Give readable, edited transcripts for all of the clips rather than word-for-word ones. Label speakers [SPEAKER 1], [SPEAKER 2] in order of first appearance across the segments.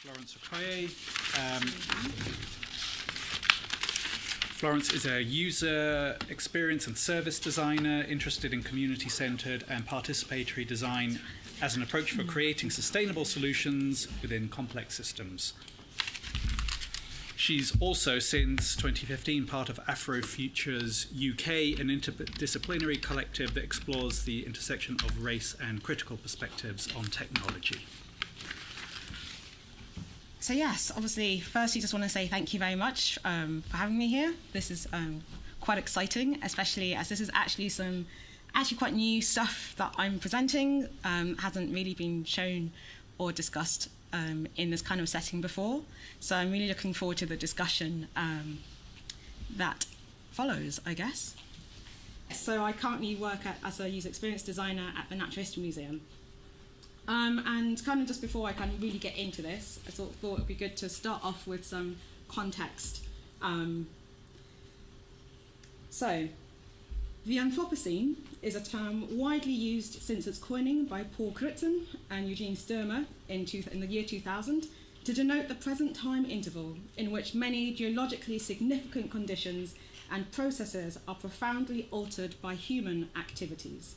[SPEAKER 1] Florence Okoye. Florence is a user experience and service designer interested in community-centered and participatory design as an approach for creating sustainable solutions within complex systems. She's also, since 2015, part of Afrofutures UK, an interdisciplinary collective that explores the intersection of race and critical perspectives on technology.
[SPEAKER 2] So yes, obviously, firstly, just want to say thank you very much for having me here. This is quite exciting, especially as this is actually quite new stuff that I'm presenting. Hasn't really been shown or discussed in this kind of setting before. So I'm really looking forward to the discussion that follows, I guess. So I currently work as a user experience designer at the Natural History Museum. And kind of just before I kind of really get into this, I thought it would be good to start off with some context. So, the Anthropocene is a term widely used since its coining by Paul Crutzen and Eugene Sturmer in the year 2000 to denote the present time interval in which many geologically significant conditions and processes are profoundly altered by human activities.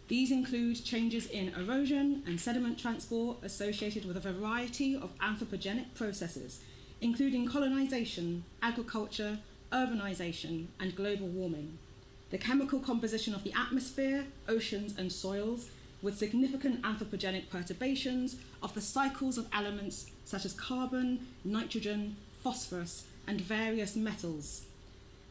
[SPEAKER 2] These include changes in erosion and sediment transport associated with a variety of anthropogenic processes, including colonization, agriculture, urbanization, and global warming. The chemical composition of the atmosphere, oceans, and soils, with significant anthropogenic perturbations of the cycles of elements such as carbon, nitrogen, phosphorus, and various metals.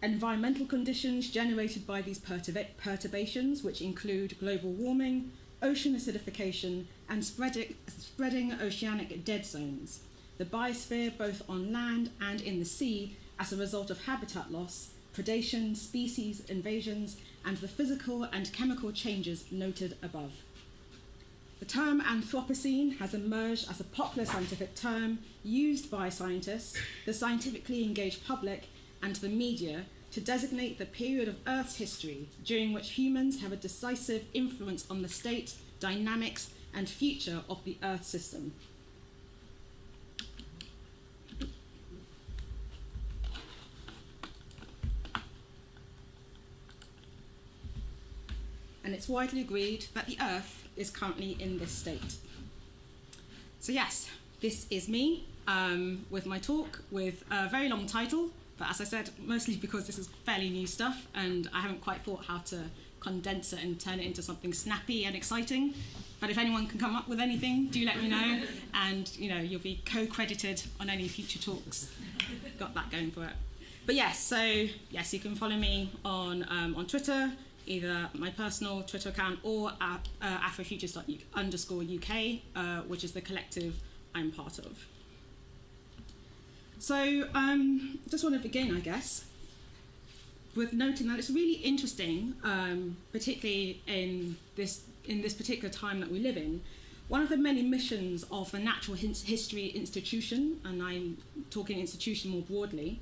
[SPEAKER 2] Environmental conditions generated by these perturbations, which include global warming, ocean acidification, and spreading oceanic dead zones. The biosphere, both on land and in the sea, as a result of habitat loss, predation, species invasions, and the physical and chemical changes noted above. The term Anthropocene has emerged as a popular scientific term used by scientists, the scientifically engaged public, and the media to designate the period of Earth's history during which humans have a decisive influence on the state, dynamics, and future of the Earth system. And it's widely agreed that the Earth is currently in this state. So yes, this is me with my talk with a very long title, but as I said, mostly because this is fairly new stuff and I haven't quite thought how to condense it and turn it into something snappy and exciting. But if anyone can come up with anything, do let me know, and you'll be co-credited on any future talks. Got that going for it. But yes, you can follow me on Twitter, either my personal Twitter account or at afrofutures_UK, which is the collective I'm part of. So just want to begin, I guess, with noting that it's really interesting, particularly in this particular time that we live in. One of the many missions of the Natural History Institution, and I'm talking institution more broadly,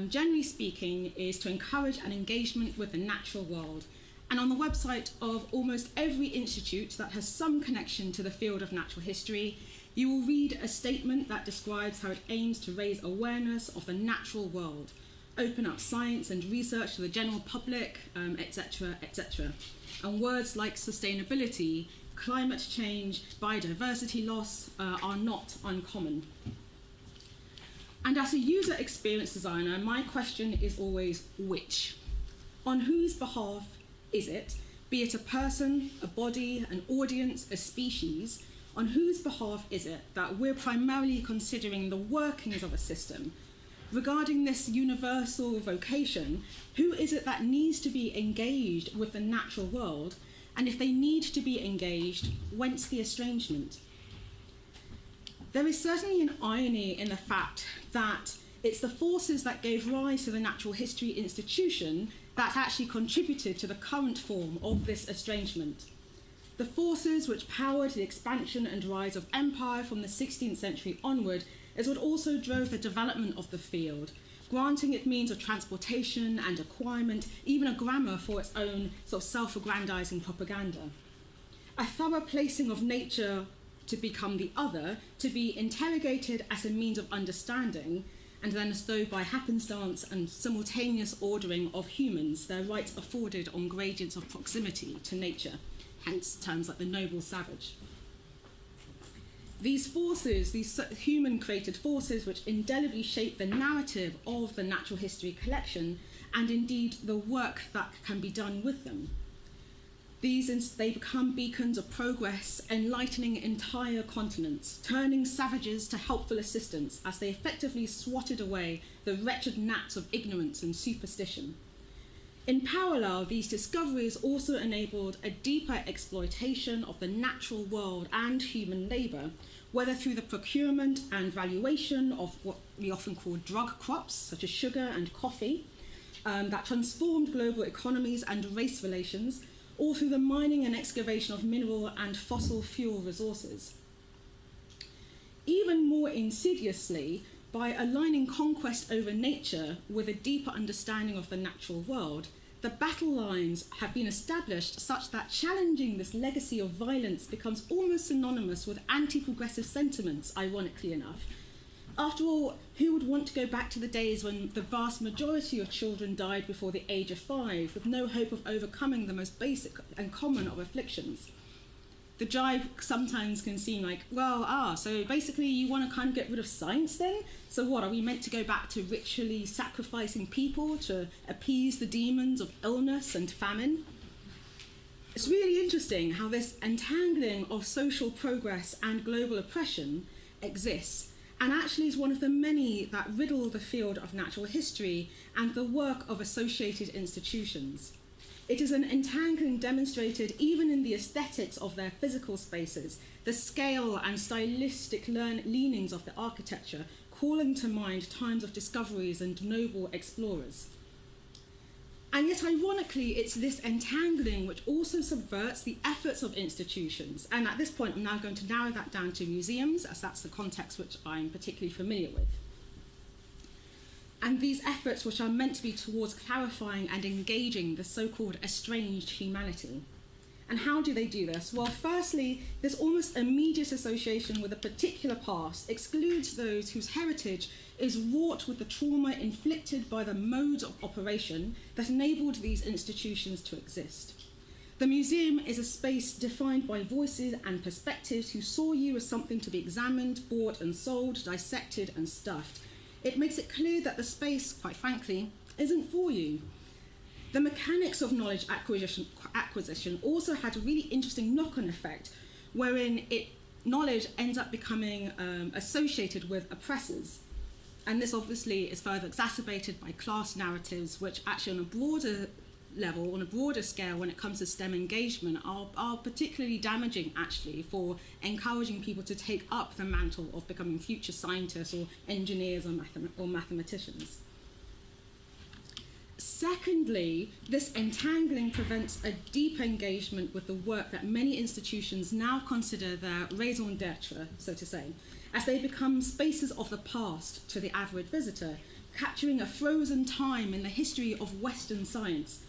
[SPEAKER 2] generally speaking, is to encourage an engagement with the natural world. And on the website of almost every institute that has some connection to the field of natural history, you will read a statement that describes how it aims to raise awareness of the natural world, open up science and research to the general public, etc., etc. And words like sustainability, climate change, biodiversity loss are not uncommon. And as a user experience designer, my question is always which? On whose behalf is it, be it a person, a body, an audience, a species, on whose behalf is it that we're primarily considering the workings of a system? Regarding this universal vocation, who is it that needs to be engaged with the natural world? And if they need to be engaged, whence the estrangement? There is certainly an irony in the fact that it's the forces that gave rise to the Natural History Institution that actually contributed to the current form of this estrangement. The forces which powered the expansion and rise of empire from the 16th century onward is what also drove the development of the field, granting it means of transportation and acquirement, even a grammar for its own sort of self-aggrandizing propaganda. A thorough placing of nature to become the other, to be interrogated as a means of understanding, and then as though by happenstance and simultaneous ordering of humans, their rights afforded on gradients of proximity to nature, hence terms like the noble savage. These forces, these human-created forces which indelibly shape the narrative of the natural history collection, and indeed the work that can be done with them. They become beacons of progress, enlightening entire continents, turning savages to helpful assistance as they effectively swatted away the wretched gnats of ignorance and superstition. In parallel, these discoveries also enabled a deeper exploitation of the natural world and human labour, whether through the procurement and valuation of what we often call drug crops, such as sugar and coffee, that transformed global economies and race relations, or through the mining and excavation of mineral and fossil fuel resources. Even more insidiously, by aligning conquest over nature with a deeper understanding of the natural world, the battle lines have been established such that challenging this legacy of violence becomes almost synonymous with anti-progressive sentiments, ironically enough. After all, who would want to go back to the days when the vast majority of children died before the age of 5, with no hope of overcoming the most basic and common of afflictions? The jibe sometimes can seem like, so basically you want to kind of get rid of science then? So what, are we meant to go back to ritually sacrificing people to appease the demons of illness and famine? It's really interesting how this entangling of social progress and global oppression exists, and actually is one of the many that riddle the field of natural history and the work of associated institutions. It is an entangling demonstrated even in the aesthetics of their physical spaces, the scale and stylistic leanings of the architecture, calling to mind times of discoveries and noble explorers. And yet, ironically, it's this entangling which also subverts the efforts of institutions. And at this point, I'm now going to narrow that down to museums, as that's the context which I'm particularly familiar with. And these efforts which are meant to be towards clarifying and engaging the so-called estranged humanity. And how do they do this? Well, firstly, this almost immediate association with a particular past excludes those whose heritage is wrought with the trauma inflicted by the modes of operation that enabled these institutions to exist. The museum is a space defined by voices and perspectives who saw you as something to be examined, bought and sold, dissected and stuffed. It makes it clear that the space, quite frankly, isn't for you. The mechanics of knowledge acquisition also had a really interesting knock-on effect, wherein knowledge ends up becoming associated with oppressors. And this obviously is further exacerbated by class narratives, which actually on a broader level, on a broader scale, when it comes to STEM engagement, are particularly damaging actually for encouraging people to take up the mantle of becoming future scientists or engineers or mathematicians. Secondly, this entangling prevents a deep engagement with the work that many institutions now consider their raison d'etre, so to say, as they become spaces of the past to the average visitor, capturing a frozen time in the history of Western science,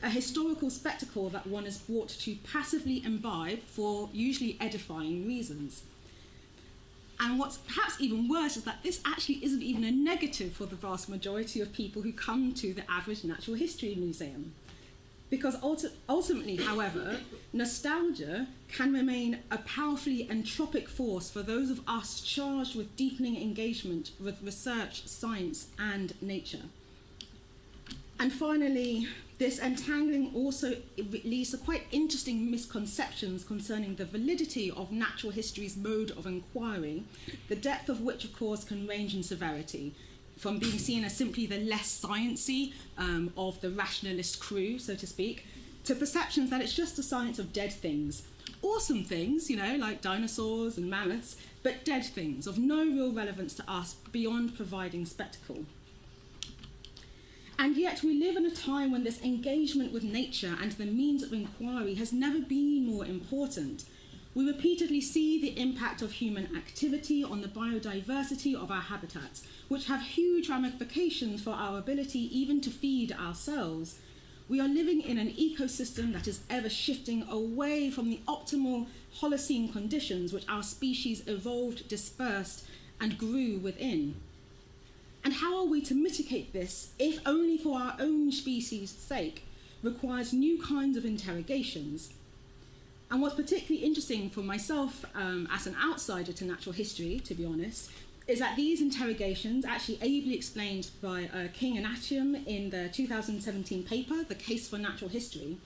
[SPEAKER 2] a historical spectacle that one is brought to passively imbibe for usually edifying reasons. And what's perhaps even worse is that this actually isn't even a negative for the vast majority of people who come to the average natural history museum. Because ultimately, however, nostalgia can remain a powerfully entropic force for those of us charged with deepening engagement with research, science, and nature. And finally, this entangling also leads to quite interesting misconceptions concerning the validity of natural history's mode of inquiry, the depth of which, of course, can range in severity, from being seen as simply the less sciencey of the rationalist crew, so to speak, to perceptions that it's just a science of dead things. Awesome things, like dinosaurs and mammoths, but dead things of no real relevance to us beyond providing spectacle. And yet we live in a time when this engagement with nature and the means of inquiry has never been more important. We repeatedly see the impact of human activity on the biodiversity of our habitats, which have huge ramifications for our ability even to feed ourselves. we are living in an ecosystem that is ever shifting away from the optimal Holocene conditions which our species evolved, dispersed, and grew within. And how are we to mitigate this, if only for our own species' sake, requires new kinds of interrogations? And what's particularly interesting for myself as an outsider to natural history, to be honest, is that these interrogations, actually ably explained by King and Achium in the 2017 paper, The Case for Natural History,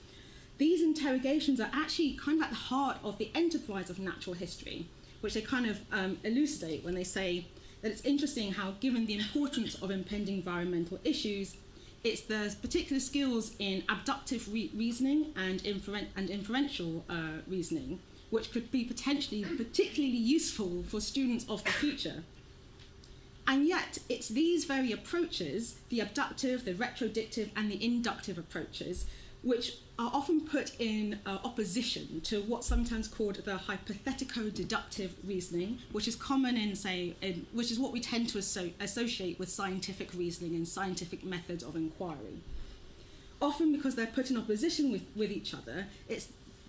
[SPEAKER 2] these interrogations are actually kind of at the heart of the enterprise of natural history, which they kind of elucidate when they say that it's interesting how, given the importance of impending environmental issues, it's the particular skills in abductive reasoning and inferential reasoning, which could be potentially particularly useful for students of the future. And yet, it's these very approaches, the abductive, the retrodictive, and the inductive approaches, which are often put in opposition to what's sometimes called the hypothetico-deductive reasoning, which is common which is what we tend to associate with scientific reasoning and scientific methods of inquiry. Often because they're put in opposition with each other,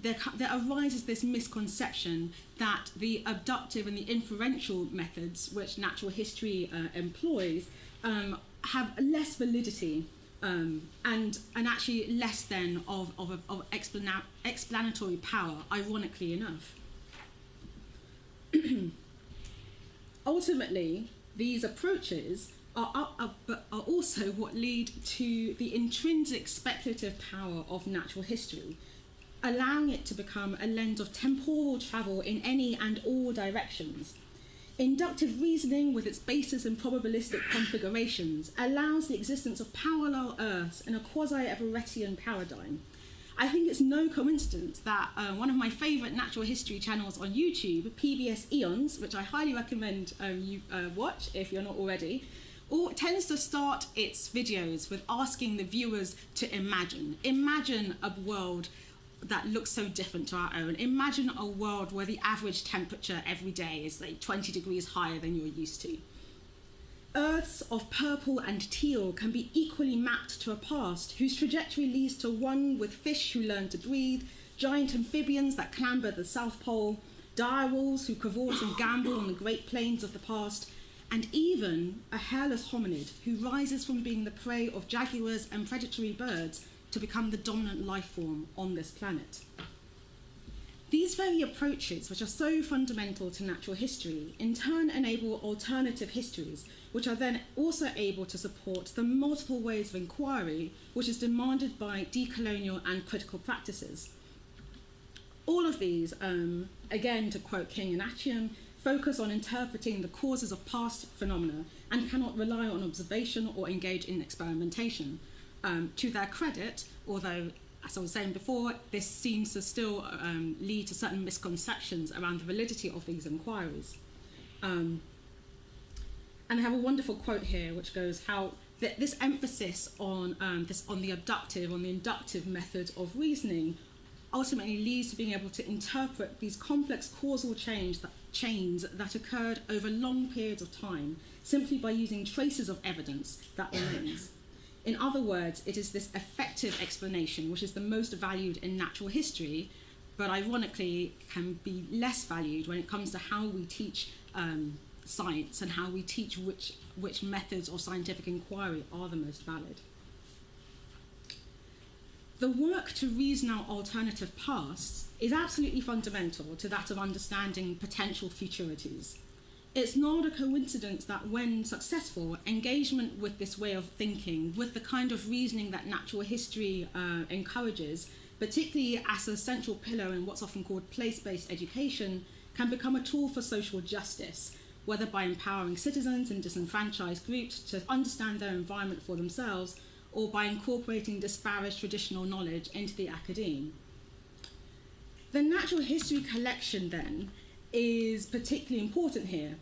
[SPEAKER 2] there arises this misconception that the abductive and the inferential methods which natural history employs have less validity and actually less than of explanatory power, ironically enough. Ultimately, these approaches are also what lead to the intrinsic speculative power of natural history, allowing it to become a lens of temporal travel in any and all directions. Inductive reasoning, with its basis in probabilistic configurations, allows the existence of parallel Earths in a quasi-Everettian paradigm. I think it's no coincidence that one of my favourite natural history channels on YouTube, PBS Eons, which I highly recommend you watch if you're not already, tends to start its videos with asking the viewers to imagine a world that looks so different to our own. Imagine a world where the average temperature every day is like 20 degrees higher than you're used to. Earths of purple and teal can be equally mapped to a past whose trajectory leads to one with fish who learn to breathe, giant amphibians that clamber the South Pole, direwolves who cavort and gamble on the Great Plains of the past, and even a hairless hominid who rises from being the prey of jaguars and predatory birds to become the dominant life form on this planet. These very approaches, which are so fundamental to natural history, in turn enable alternative histories, which are then also able to support the multiple ways of inquiry which is demanded by decolonial and critical practices. All of these, again to quote King and Achium, focus on interpreting the causes of past phenomena and cannot rely on observation or engage in experimentation. To their credit, although, as I was saying before, this seems to still lead to certain misconceptions around the validity of these inquiries. And I have a wonderful quote here which goes how this emphasis on the abductive, on the inductive method of reasoning ultimately leads to being able to interpret these complex causal chains that occurred over long periods of time simply by using traces of evidence that remains. In other words, it is this effective explanation which is the most valued in natural history, but ironically can be less valued when it comes to how we teach science and how we teach which methods of scientific inquiry are the most valid. The work to reason out alternative pasts is absolutely fundamental to that of understanding potential futurities. It's not a coincidence that when successful, engagement with this way of thinking, with the kind of reasoning that natural history encourages, particularly as a central pillar in what's often called place-based education, can become a tool for social justice, whether by empowering citizens and disenfranchised groups to understand their environment for themselves, or by incorporating disparate traditional knowledge into the academe. The natural history collection, then, is particularly important here.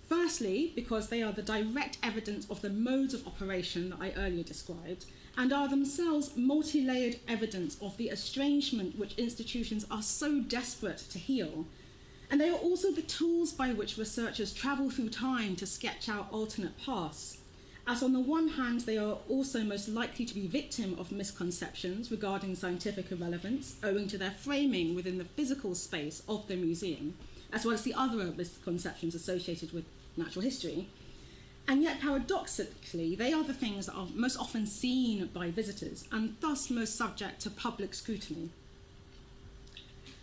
[SPEAKER 2] Firstly, because they are the direct evidence of the modes of operation that I earlier described, and are themselves multi-layered evidence of the estrangement which institutions are so desperate to heal. And they are also the tools by which researchers travel through time to sketch out alternate paths. as on the one hand, they are also most likely to be victim of misconceptions regarding scientific irrelevance, owing to their framing within the physical space of the museum, as well as the other misconceptions associated with natural history. And yet, paradoxically, they are the things that are most often seen by visitors, and thus most subject to public scrutiny.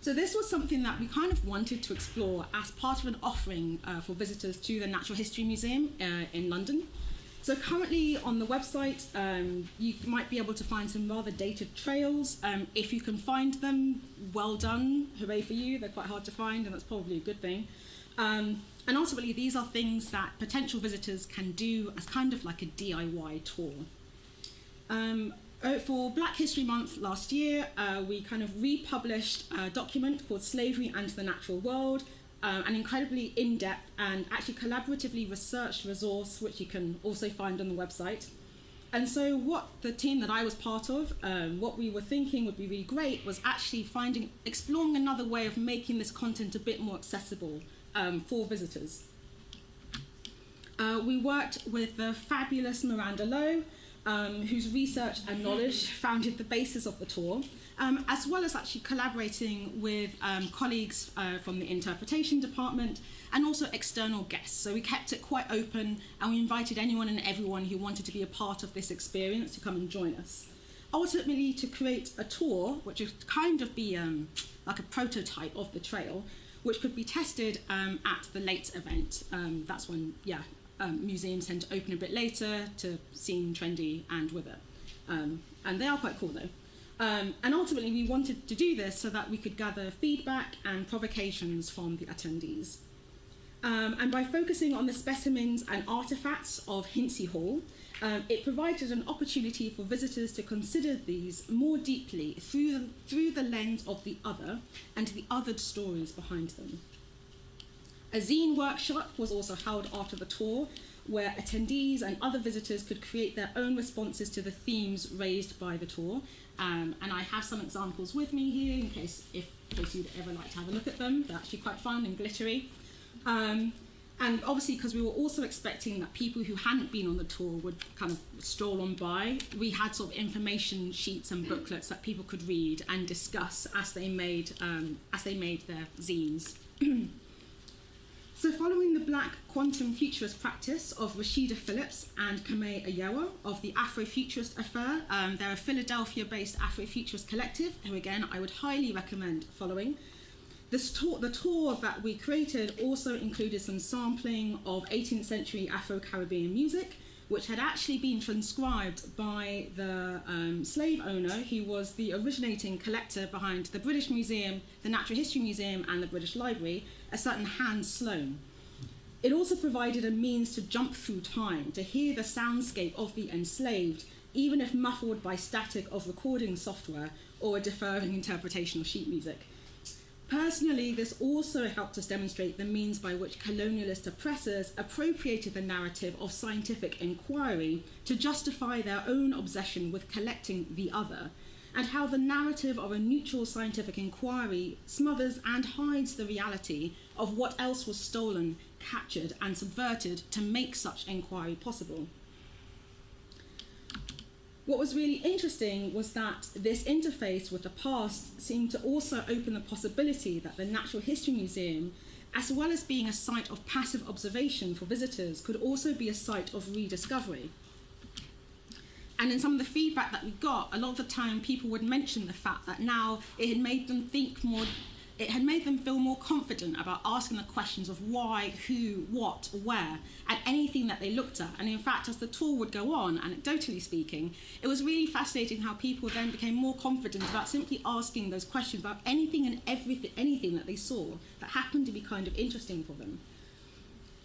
[SPEAKER 2] So this was something that we kind of wanted to explore as part of an offering for visitors to the Natural History Museum in London. So currently on the website, you might be able to find some rather dated trails. If you can find them, well done, hooray for you. They're quite hard to find, and that's probably a good thing. And ultimately, these are things that potential visitors can do as kind of like a DIY tour. For Black History Month last year, we kind of republished a document called Slavery and the Natural World, an incredibly in-depth and actually collaboratively researched resource, which you can also find on the website. And so what the team that I was part of, what we were thinking would be really great was actually exploring another way of making this content a bit more accessible for visitors. We worked with the fabulous Miranda Lowe, whose research and knowledge founded the basis of the tour, as well as actually collaborating with colleagues from the interpretation department and also external guests. So we kept it quite open, and we invited anyone and everyone who wanted to be a part of this experience to come and join us. Ultimately, to create a tour, which would kind of be like a prototype of the trail, which could be tested at the late event. That's when, museums tend to open a bit later to seem trendy and with it. And they are quite cool though. And ultimately we wanted to do this so that we could gather feedback and provocations from the attendees. And by focusing on the specimens and artefacts of Hintze Hall, it provided an opportunity for visitors to consider these more deeply through the lens of the other and the othered stories behind them. A zine workshop was also held after the tour, where attendees and other visitors could create their own responses to the themes raised by the tour. And I have some examples with me here in case you'd ever like to have a look at them. They're actually quite fun and glittery. And obviously, because we were also expecting that people who hadn't been on the tour would kind of stroll on by, we had sort of information sheets and booklets that people could read and discuss as they made their zines. So following the Black Quantum Futurist practice of Rashida Phillips and Kamei Ayewa of the Afrofuturist Affair, they're a Philadelphia-based Afrofuturist collective, who again I would highly recommend following. The tour that we created also included some sampling of 18th century Afro-Caribbean music, which had actually been transcribed by the slave owner who was the originating collector behind the British Museum, the Natural History Museum and the British Library, a certain Hans Sloane. It also provided a means to jump through time, to hear the soundscape of the enslaved, even if muffled by static of recording software or a deferring interpretation of sheet music. Personally, this also helped us demonstrate the means by which colonialist oppressors appropriated the narrative of scientific inquiry to justify their own obsession with collecting the other, and how the narrative of a neutral scientific inquiry smothers and hides the reality of what else was stolen, captured, and subverted to make such inquiry possible. What was really interesting was that this interface with the past seemed to also open the possibility that the Natural History Museum, as well as being a site of passive observation for visitors, could also be a site of rediscovery. And in some of the feedback that we got, a lot of the time people would mention the fact that now it had made them feel more confident about asking the questions of why, who, what, where, at anything that they looked at. And in fact, as the tour would go on, anecdotally speaking, it was really fascinating how people then became more confident about simply asking those questions about anything and anything that they saw that happened to be kind of interesting for them.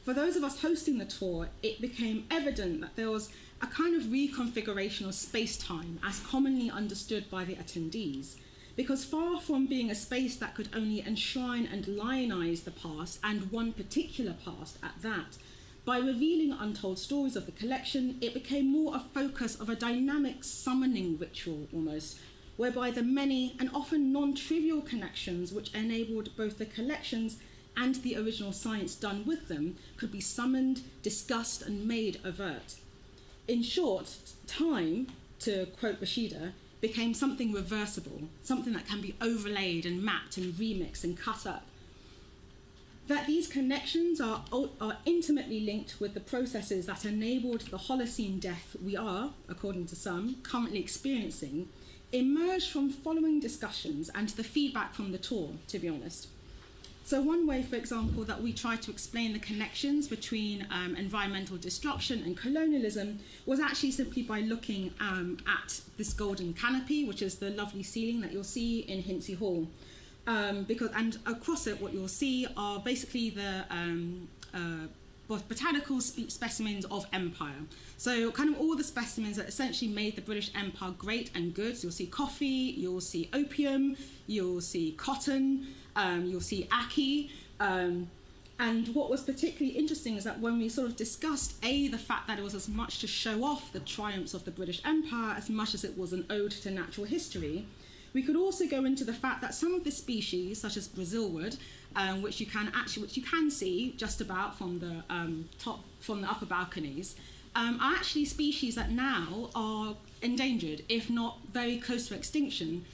[SPEAKER 2] For those of us hosting the tour, it became evident that there was a kind of reconfiguration of space-time as commonly understood by the attendees. Because far from being a space that could only enshrine and lionize the past, and one particular past at that, by revealing untold stories of the collection, it became more a focus of a dynamic summoning ritual almost, whereby the many and often non-trivial connections which enabled both the collections and the original science done with them could be summoned, discussed, and made overt. in short, time, to quote Rashida, became something reversible, something that can be overlaid and mapped and remixed and cut up. That these connections are intimately linked with the processes that enabled the Holocene death we are, according to some, currently experiencing, emerged from following discussions and the feedback from the tour, to be honest. So one way, for example, that we tried to explain the connections between environmental destruction and colonialism was actually simply by looking at this golden canopy, which is the lovely ceiling that you'll see in Hintze Hall. And across it, what you'll see are basically the botanical specimens of empire. So kind of all the specimens that essentially made the British Empire great and good. So you'll see coffee, you'll see opium, you'll see cotton, you'll see ackee. And what was particularly interesting is that when we sort of discussed, the fact that it was as much to show off the triumphs of the British Empire as much as it was an ode to natural history, we could also go into the fact that some of the species, such as Brazilwood, which you can see just about from the upper balconies, are actually species that now are endangered, if not very close to extinction,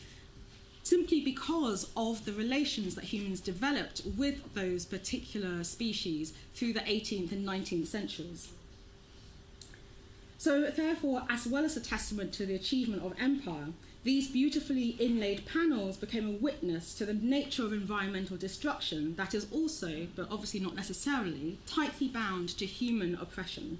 [SPEAKER 2] simply because of the relations that humans developed with those particular species through the 18th and 19th centuries. So therefore, as well as a testament to the achievement of empire, these beautifully inlaid panels became a witness to the nature of environmental destruction that is also, but obviously not necessarily, tightly bound to human oppression.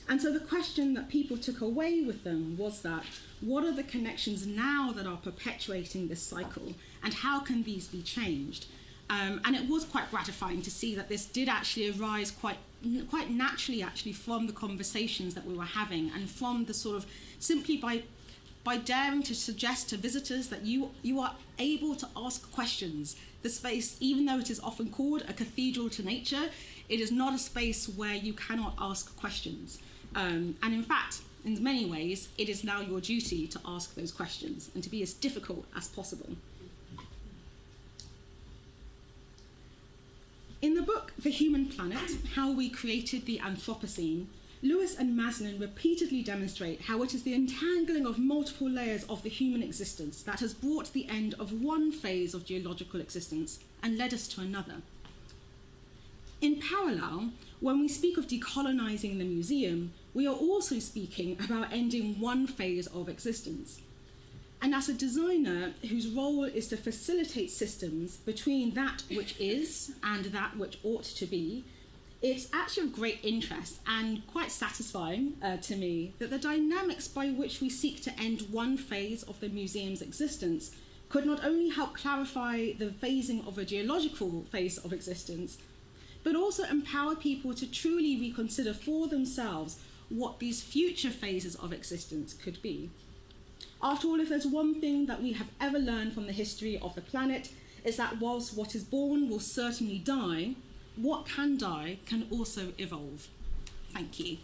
[SPEAKER 2] And so the question that people took away with them was that, what are the connections now that are perpetuating this cycle, and how can these be changed? And it was quite gratifying to see that this did actually arise quite naturally, actually, from the conversations that we were having, and from the sort of, simply by daring to suggest to visitors that you are able to ask questions. The space, even though it is often called a cathedral to nature, it is not a space where you cannot ask questions. And in fact, in many ways, it is now your duty to ask those questions and to be as difficult as possible. In the book The Human Planet, How We Created the Anthropocene, Lewis and Maslin repeatedly demonstrate how it is the entangling of multiple layers of the human existence that has brought the end of one phase of geological existence and led us to another. In parallel, when we speak of decolonising the museum, we are also speaking about ending one phase of existence. And as a designer whose role is to facilitate systems between that which is and that which ought to be, it's actually of great interest and quite satisfying to me that the dynamics by which we seek to end one phase of the museum's existence could not only help clarify the phasing of a geological phase of existence, but also empower people to truly reconsider for themselves what these future phases of existence could be. After all, if there's one thing that we have ever learned from the history of the planet, is that whilst what is born will certainly die, what can die can also evolve. Thank you.